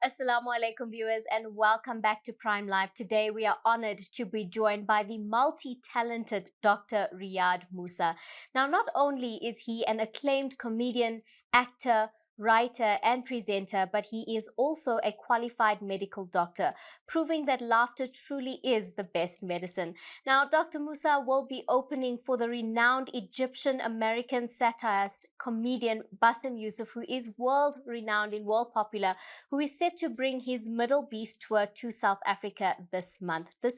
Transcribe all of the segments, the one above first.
Assalamu alaikum viewers and welcome back to Prime Live. Today we are honored to be joined by the multi-talented Dr. Riaad Moosa. Now, not only is he an acclaimed comedian, actor, writer and presenter, but he is also a qualified medical doctor, proving that laughter truly is the best medicine. Now, Dr. Moosa will be opening for the renowned Egyptian-American satirist, comedian Bassem Youssef, who is world-renowned and world popular, who is set to bring his Middle Beast tour to South Africa this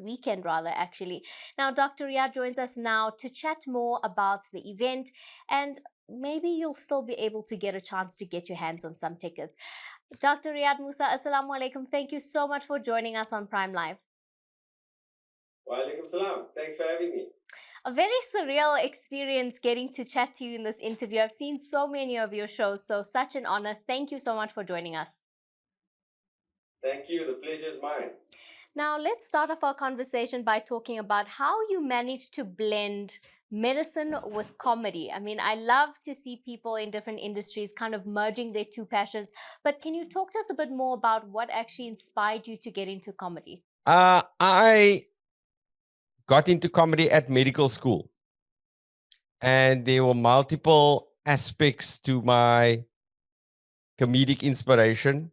weekend rather, actually. Now, Dr. Riad joins us now to chat more about the event, and maybe you'll still be able to get a chance to get your hands on some tickets. Dr. Riaad Moosa, Assalamu alaikum. Thank you so much for joining us on Prime Live. Wa alaikum salam. Thanks for having me. A very surreal experience getting to chat to you in this interview. I've seen so many of your shows, so such an honor. Thank you so much for joining us. Thank you. The pleasure is mine. Now, let's start off our conversation by talking about how you managed to blend medicine with comedy. I mean, I love to see people in different industries kind of merging their two passions. But can you talk to us a bit more about what actually inspired you to get into comedy? I got into comedy at medical school, and there were multiple aspects to my comedic inspiration.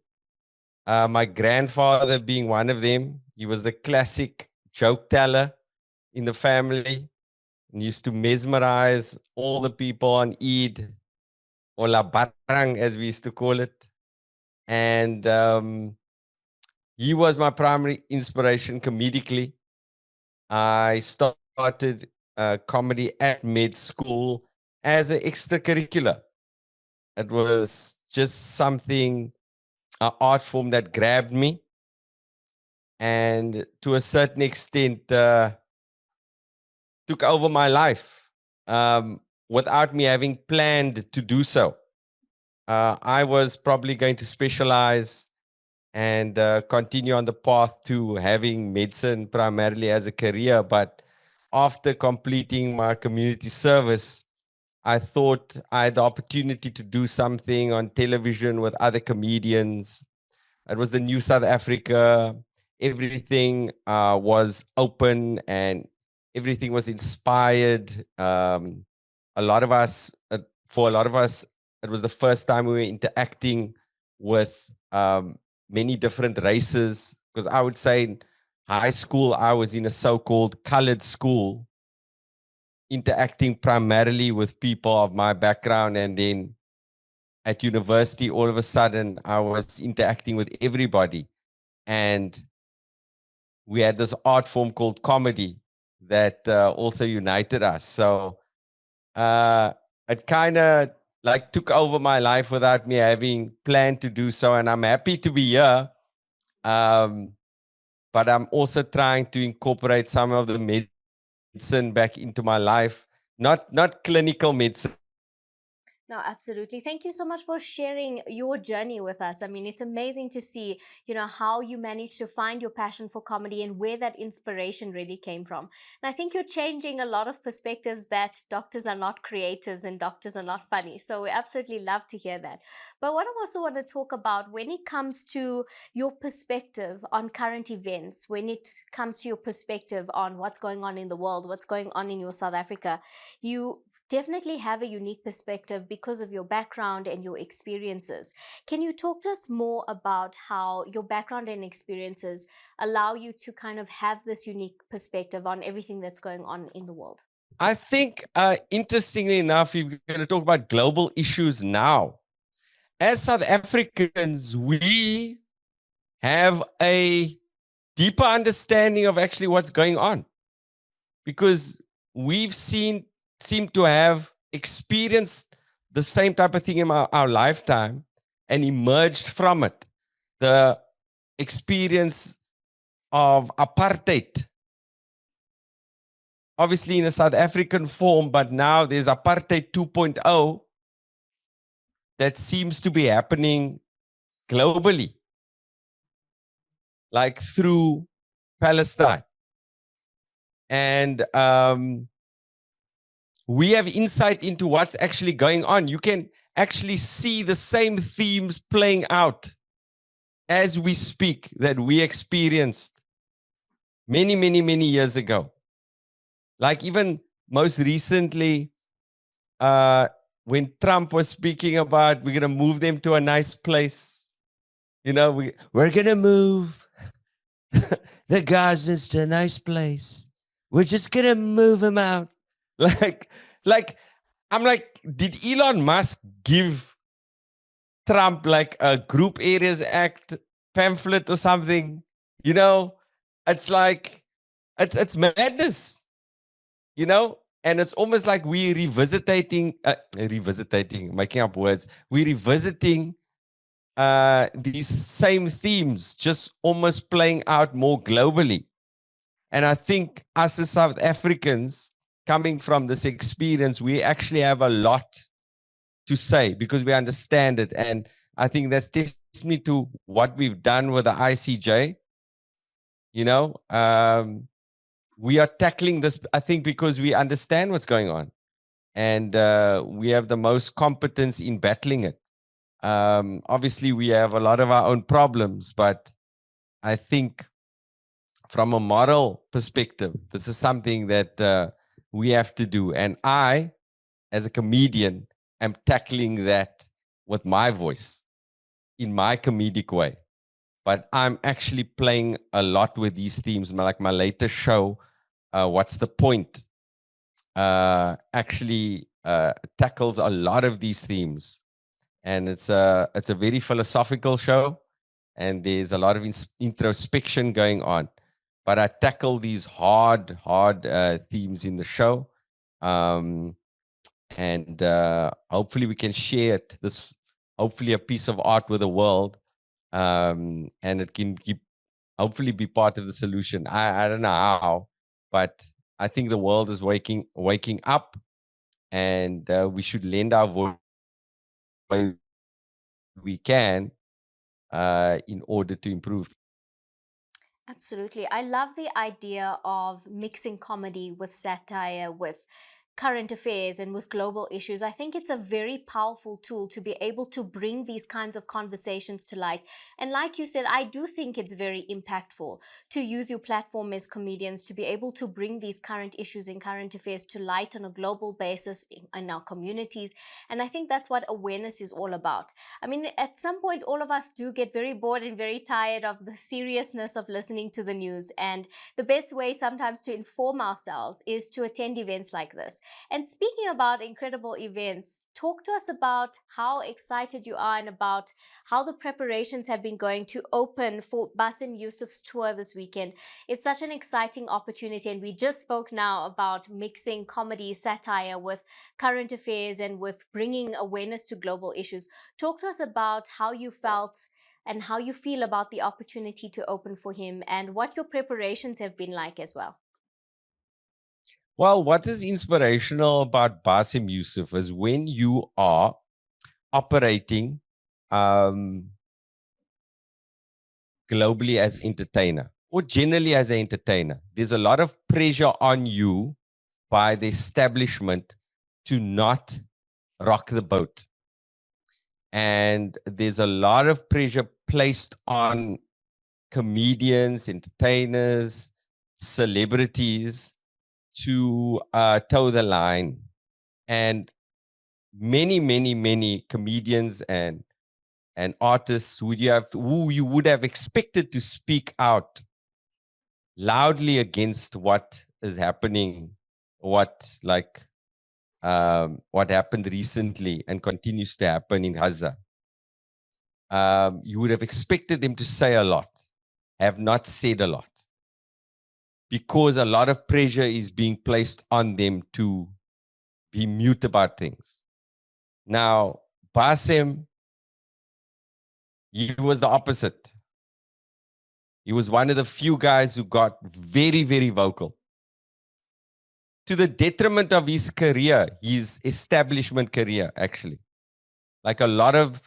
My grandfather being one of them. He was the classic joke teller in the family and used to mesmerize all the people on Eid, or La Barang, as we used to call it. And he was my primary inspiration comedically. I started comedy at med school as an extracurricular. It was just something, an art form that grabbed me. And to a certain extent, took over my life without me having planned to do so. I was probably going to specialize and continue on the path to having medicine primarily as a career. But after completing my community service, I thought I had the opportunity to do something on television with other comedians. It was the new South Africa. Everything was open and everything was inspired. A lot of us, for a lot of us, it was the first time we were interacting with many different races. Because I would say in high school, I was in a so-called colored school, interacting primarily with people of my background. And then at university, all of a sudden, I was interacting with everybody. And we had this art form called comedy that also united us. So it kind of like took over my life without me having planned to do so. And I'm happy to be here. But I'm also trying to incorporate some of the medicine back into my life, not clinical medicine. No, absolutely. Thank you so much for sharing your journey with us. I mean, it's amazing to see, how you managed to find your passion for comedy and where that inspiration really came from. And I think you're changing a lot of perspectives that doctors are not creatives and doctors are not funny. So we absolutely love to hear that. But what I also want to talk about when it comes to your perspective on current events, when it comes to your perspective on what's going on in the world, what's going on in your South Africa, you definitely have a unique perspective because of your background and your experiences. Can you talk to us more about how your background and experiences allow you to kind of have this unique perspective on everything that's going on in the world? I think, interestingly enough, if we're going to talk about global issues now, as South Africans, we have a deeper understanding of actually what's going on, because we've seem to have experienced the same type of thing in our lifetime and emerged from it. The experience of apartheid, obviously in a South African form, but now there's apartheid 2.0 that seems to be happening globally, like through Palestine. And we have insight into what's actually going on. You can actually see the same themes playing out as we speak that we experienced many, many, many years ago. Like even most recently, when Trump was speaking about we're going to move them to a nice place, we're going to move the Gazans to a nice place. We're just going to move them out. Like, like, I'm like, did Elon Musk give Trump like a Group Areas Act pamphlet or something? It's like, it's madness, and it's almost like we revisiting, making up words. We revisiting these same themes, just almost playing out more globally. And I think us as South Africans, coming from this experience, we actually have a lot to say because we understand it. And I think that's testimony to what we've done with the ICJ. We are tackling this, I think, because we understand what's going on. And we have the most competence in battling it. Obviously, we have a lot of our own problems, but I think from a moral perspective, this is something that we have to do. And I, as a comedian, am tackling that with my voice in my comedic way. But I'm actually playing a lot with these themes. Like my latest show, What's the Point? Actually tackles a lot of these themes, and it's a very philosophical show, and there's a lot of introspection going on. But I tackle these hard themes in the show, and hopefully we can share it. This hopefully a piece of art with the world, and it can hopefully be part of the solution. I don't know how, but I think the world is waking up, and we should lend our voice we can in order to improve. Absolutely. I love the idea of mixing comedy with satire, with current affairs and with global issues. I think it's a very powerful tool to be able to bring these kinds of conversations to light. And like you said, I do think it's very impactful to use your platform as comedians to be able to bring these current issues and current affairs to light on a global basis in our communities. And I think that's what awareness is all about. I mean, at some point, all of us do get very bored and very tired of the seriousness of listening to the news. And the best way sometimes to inform ourselves is to attend events like this. And speaking about incredible events, talk to us about how excited you are and about how the preparations have been going to open for Basim Youssef's tour this weekend. It's such an exciting opportunity, and we just spoke now about mixing comedy, satire with current affairs and with bringing awareness to global issues. Talk to us about how you felt and how you feel about the opportunity to open for him and what your preparations have been like as well. Well, what is inspirational about Basim Youssef is when you are operating globally as entertainer or generally as an entertainer, there's a lot of pressure on you by the establishment to not rock the boat. And there's a lot of pressure placed on comedians, entertainers, celebrities to toe the line. And many, many, many comedians and artists who you would have expected to speak out loudly against what is happening, what happened recently and continues to happen in Gaza. You would have expected them to say a lot, have not said a lot, because a lot of pressure is being placed on them to be mute about things. Now, Bassem, he was the opposite. He was one of the few guys who got very, very vocal, to the detriment of his career, his establishment career, actually. Like a lot of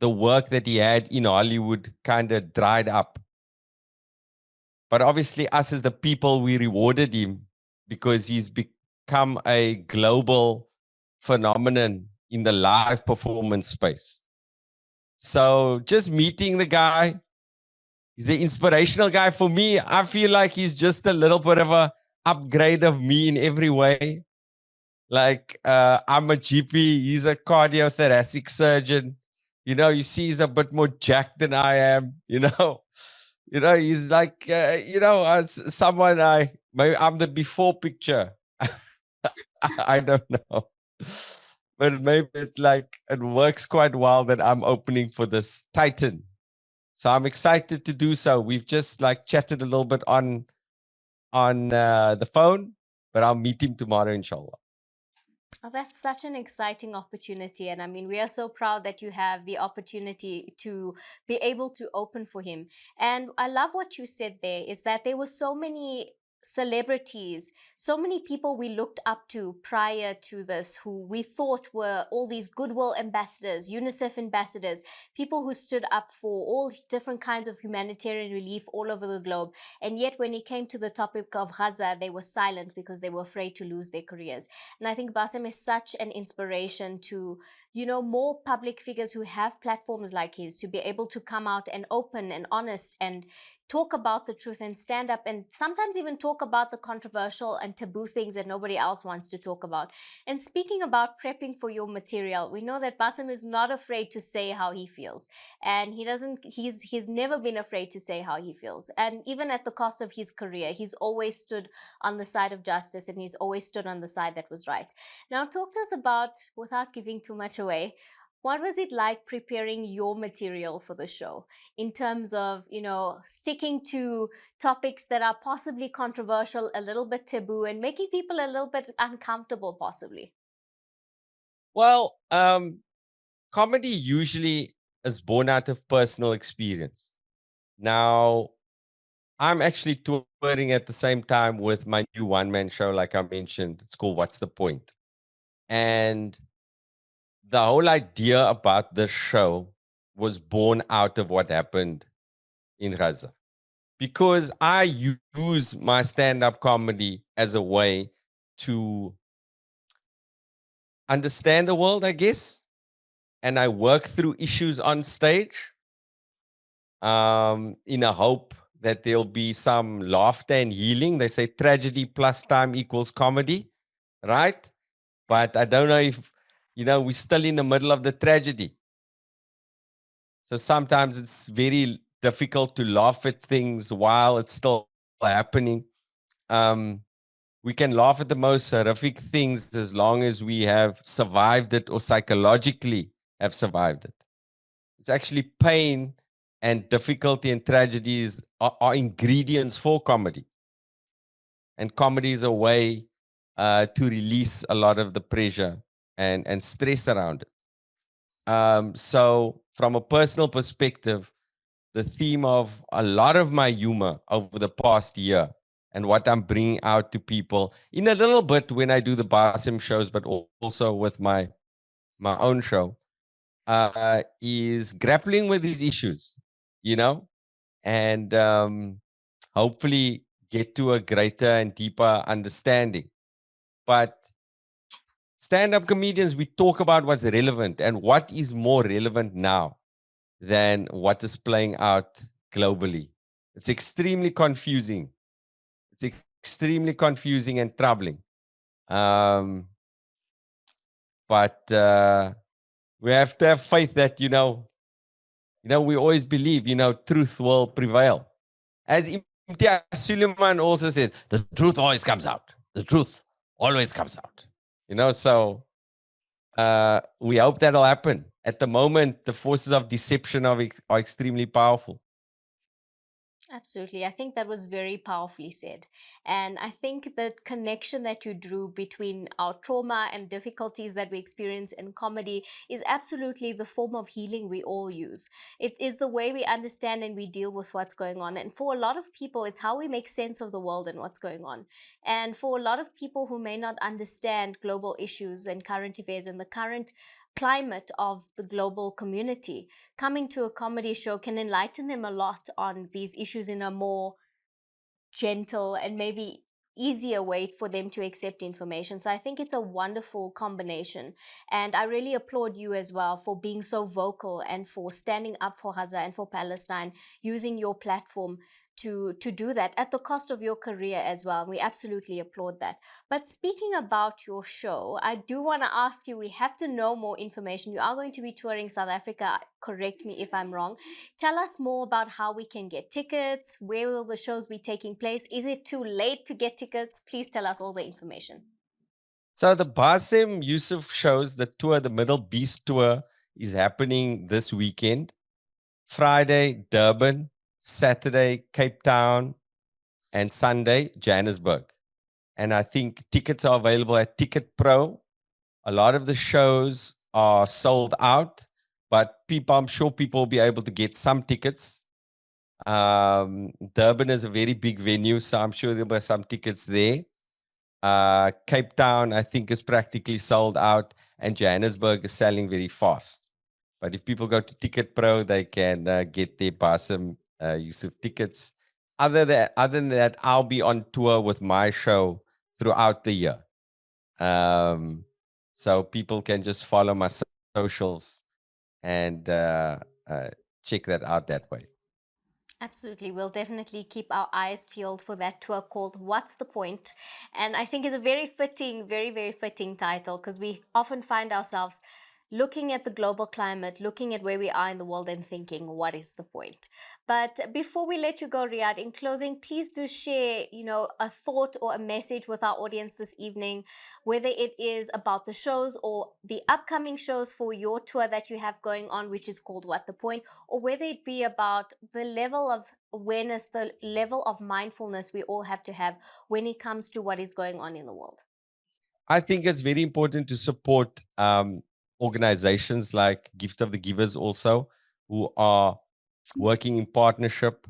the work that he had in Hollywood kind of dried up. But obviously, us as the people, we rewarded him because he's become a global phenomenon in the live performance space. So just meeting the guy, He's the inspirational guy for me. I feel like he's just a little bit of a upgrade of me in every way. Like I'm a GP, he's a cardiothoracic surgeon. You see, he's a bit more jacked than I am. He's like someone maybe I'm the before picture. I don't know. But maybe it works quite well that I'm opening for this Titan. So I'm excited to do so. We've just like chatted a little bit on the phone, but I'll meet him tomorrow, inshallah. Oh, that's such an exciting opportunity. And I mean, we are so proud that you have the opportunity to be able to open for him. And I love what you said there is that there were so many celebrities, so many people we looked up to prior to this who we thought were all these goodwill ambassadors, UNICEF ambassadors, people who stood up for all different kinds of humanitarian relief all over the globe. And yet, when it came to the topic of Gaza, they were silent because they were afraid to lose their careers. And I think Basim is such an inspiration to, more public figures who have platforms like his to be able to come out and open and honest and talk about the truth and stand up and sometimes even talk about the controversial and taboo things that nobody else wants to talk about. And speaking about prepping for your material, we know that Basim is not afraid to say how he feels. And he's never been afraid to say how he feels. And even at the cost of his career, he's always stood on the side of justice and he's always stood on the side that was right. Now, talk to us about, without giving too much away, what was it like preparing your material for the show in terms of, sticking to topics that are possibly controversial, a little bit taboo, and making people a little bit uncomfortable, possibly? Well, comedy usually is born out of personal experience. Now, I'm actually touring at the same time with my new one man show, like I mentioned. It's called What's the Point? And the whole idea about this show was born out of what happened in Gaza. Because I use my stand up comedy as a way to understand the world, I guess. And I work through issues on stage in a hope that there'll be some laughter and healing. They say tragedy plus time equals comedy, right? But I don't know if, we're still in the middle of the tragedy. So sometimes it's very difficult to laugh at things while it's still happening. Um, we can laugh at the most horrific things as long as we have survived it or psychologically have survived it. It's actually pain and difficulty and tragedies are ingredients for comedy. And comedy is a way to release a lot of the pressure and stress around it. So, from a personal perspective, the theme of a lot of my humor over the past year and what I'm bringing out to people in a little bit when I do the Basim shows, but also with my own show, is grappling with these issues, you know, and hopefully get to a greater and deeper understanding. But stand up comedians, we talk about what's relevant, and what is more relevant now than what is playing out globally. It's extremely confusing. It's extremely confusing and troubling. Um, but we have to have faith that we always believe truth will prevail. As Imtiaz Suleiman also says, the truth always comes out. The truth always comes out. So we hope that'll happen. At the moment, the forces of deception are extremely powerful. Absolutely. I think that was very powerfully said. And I think the connection that you drew between our trauma and difficulties that we experience in comedy is absolutely the form of healing we all use. It is the way we understand and we deal with what's going on. And for a lot of people, it's how we make sense of the world and what's going on. And for a lot of people who may not understand global issues and current affairs and the current climate of the global community, coming to a comedy show can enlighten them a lot on these issues in a more gentle and maybe easier way for them to accept information. So I think it's a wonderful combination. And I really applaud you as well for being so vocal and for standing up for Gaza and for Palestine, using your platform to do that at the cost of your career as well. We absolutely applaud that. But speaking about your show, I do want to ask you, we have to know more information. You are going to be touring South Africa. Correct me if I'm wrong. Tell us more about how we can get tickets. Where will the shows be taking place? Is it too late to get tickets? Please tell us all the information. So the Basim Youssef shows, the tour, the Middle Beast tour, is happening this weekend. Friday, Durban. Saturday, Cape Town. And Sunday, Johannesburg. And I think tickets are available at Ticket Pro. A lot of the shows are sold out, but I'm sure people will be able to get some tickets. Durban is a very big venue, so I'm sure there'll be some tickets there. Cape Town, I think, is practically sold out, and Johannesburg is selling very fast. But if people go to Ticket Pro, they can get their Bassem Youssef tickets. Other than that, I'll be on tour with my show throughout the year. So people can just follow my socials and check that out that way. Absolutely. We'll definitely keep our eyes peeled for that tour called What's the Point? And I think it's a very fitting, very, very fitting title, because we often find ourselves looking at the global climate, looking at where we are in the world and thinking, what is the point? But before we let you go, Riad, in closing, please do share, a thought or a message with our audience this evening, whether it is about the shows or the upcoming shows for your tour that you have going on, which is called What the Point, or whether it be about the level of awareness, the level of mindfulness we all have to have when it comes to what is going on in the world. I think it's very important to support organizations like Gift of the Givers also, who are working in partnership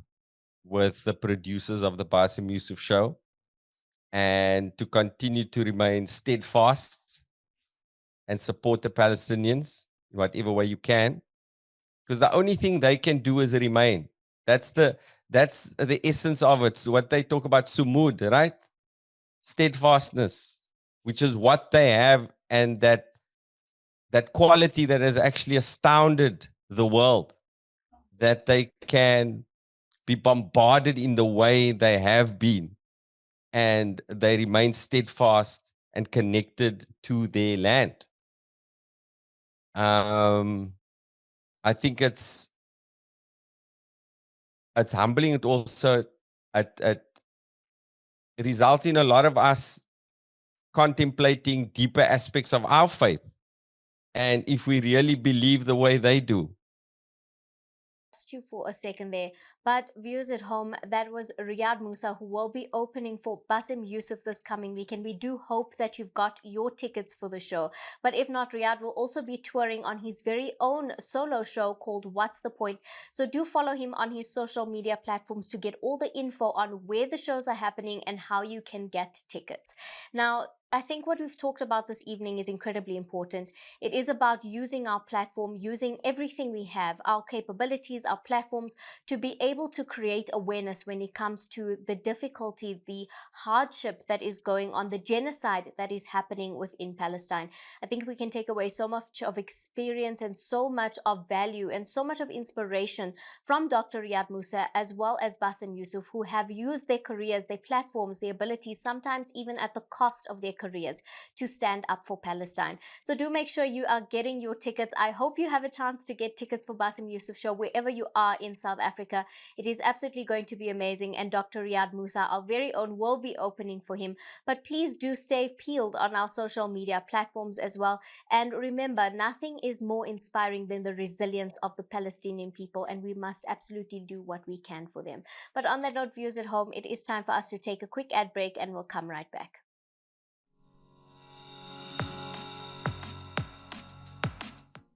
with the producers of the Basim Youssef show, and to continue to remain steadfast and support the Palestinians in whatever way you can, because the only thing they can do is remain. That's the essence of it. So what they talk about, sumud, right? Steadfastness, which is what they have, and that quality that has actually astounded the world, that they can be bombarded in the way they have been, and they remain steadfast and connected to their land. I think it's humbling. It also it results in a lot of us contemplating deeper aspects of our faith, and if we really believe the way they do. You for a second there, but viewers at home, that was Riaad Moosa, who will be opening for Basim Youssef this coming weekend. We do hope that you've got your tickets for the show, but if not, Riaad will also be touring on his very own solo show called What's the Point? So do follow him on his social media platforms to get all the info on where the shows are happening and how you can get tickets. Now, I think what we've talked about this evening is incredibly important. It is about using our platform, using everything we have, our capabilities, our platforms, to be able to create awareness when it comes to the difficulty, the hardship that is going on, the genocide that is happening within Palestine. I think we can take away so much of experience and so much of value and so much of inspiration from Dr. Riaad Moosa as well as Bassem Youssef, who have used their careers, their platforms, their abilities, sometimes even at the cost of their careers, to stand up for Palestine. So do make sure you are getting your tickets. I hope you have a chance to get tickets for Bassem Youssef show wherever you are in South Africa. It is absolutely going to be amazing, and Dr. Riaad Moosa, our very own, will be opening for him. But please do stay peeled on our social media platforms as well. And remember, nothing is more inspiring than the resilience of the Palestinian people, and we must absolutely do what we can for them. But on that note, viewers at home, it is time for us to take a quick ad break, and we'll come right back.